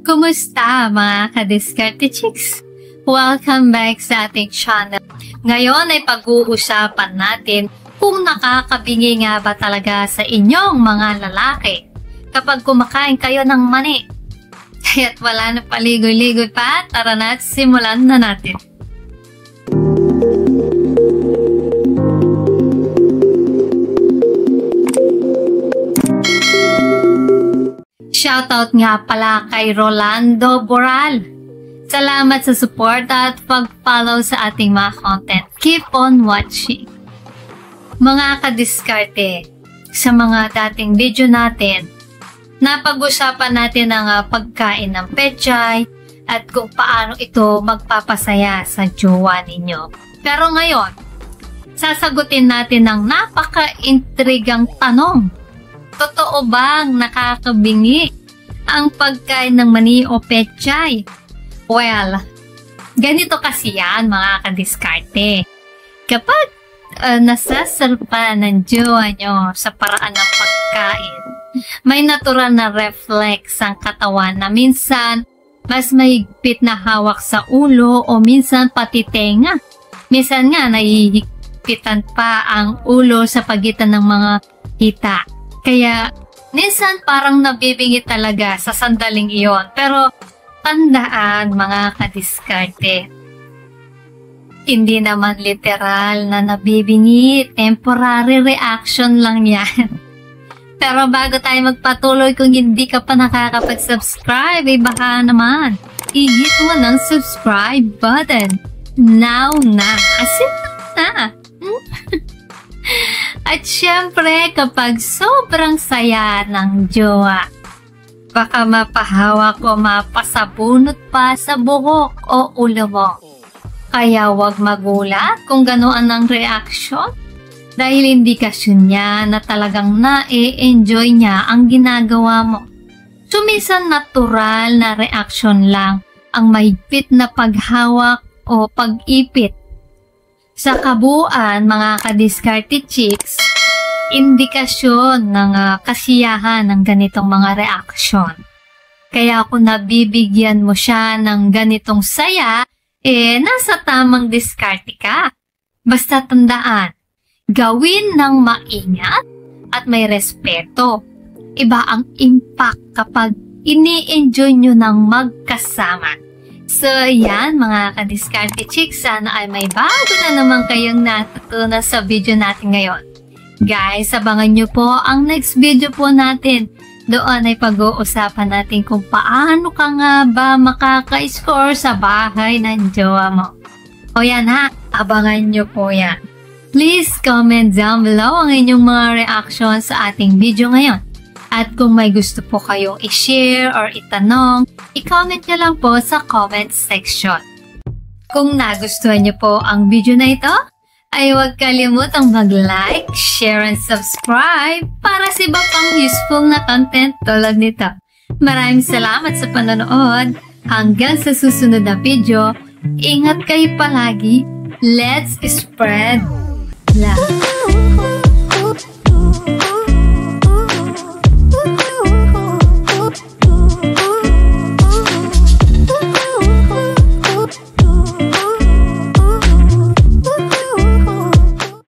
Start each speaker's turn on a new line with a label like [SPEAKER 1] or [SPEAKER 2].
[SPEAKER 1] Kumusta mga ka-Diskarte Chicks? Welcome back sa ating channel. Ngayon ay pag-uusapan natin kung nakakabingi nga ba talaga sa inyong mga lalaki kapag kumakain kayo ng mani. Kaya't wala na paligoy-ligoy pa, tara na at simulan na natin. Shoutout nga pala kay Rolando Boral. Salamat sa support at pag-follow sa ating mga content. Keep on watching. Mga ka-diskarte, sa mga dating video natin, napag-usapan natin ang pagkain ng pechay at kung paano ito magpapasaya sa jowa ninyo. Pero ngayon, sasagutin natin ang napaka-intrigang tanong. Totoo bang nakakabingi ang pagkain ng mani o pechay? Well, ganito kasi yan mga ka-diskarte. Kapag nasasarpa ng jowa nyo sa paraan ng pagkain, may natural na reflex ang katawan na minsan mas mahigpit na hawak sa ulo o minsan pati tenga. Minsan nga nahihigpitan pa ang ulo sa pagitan ng mga hita. Kaya, minsan parang nabibingi talaga sa sandaling iyon. Pero, tandaan mga ka-diskarte, hindi naman literal na nabibingi, temporary reaction lang yan. Pero bago tayo magpatuloy, kung hindi ka pa nakakapag-subscribe, baka naman, i-hit mo ng subscribe button. Now na, asin na. At syempre, kapag sobrang saya ng jowa, baka mapahawak o mapasabunot pa sa buhok o ulo mo. Kaya huwag magulat kung ganoon ang reaksyon dahil indikasyon niya na talagang na-enjoy niya ang ginagawa mo. Sumisan natural na reaksyon lang ang mahigpit na paghawak o pag-ipit. Sa kabuuan, mga ka-diskarte chicks, indikasyon ng kasiyahan ng ganitong mga reaksyon. Kaya kung nabibigyan mo siya ng ganitong saya, nasa tamang diskarte ka. Basta tandaan, gawin ng maingat at may respeto. Iba ang impact kapag ini-enjoy nyo ng magkasama. So, yan mga ka-diskarte chicks, sana ay may bago na naman kayong natutunan sa video natin ngayon. Guys, abangan nyo po ang next video po natin. Doon ay pag-uusapan natin kung paano ka nga ba makaka-score sa bahay ng jowa mo. O yan ha, abangan nyo po yan. Please comment down below ang inyong mga reaction sa ating video ngayon. At kung may gusto po kayong i-share or itanong, i-comment nyo lang po sa comment section. Kung nagustuhan nyo po ang video na ito, ay huwag kalimutang mag-like, share, and subscribe para sa iba pang useful na content tulad nito. Maraming salamat sa panonood. Hanggang sa susunod na video, ingat kayo palagi. Let's spread love.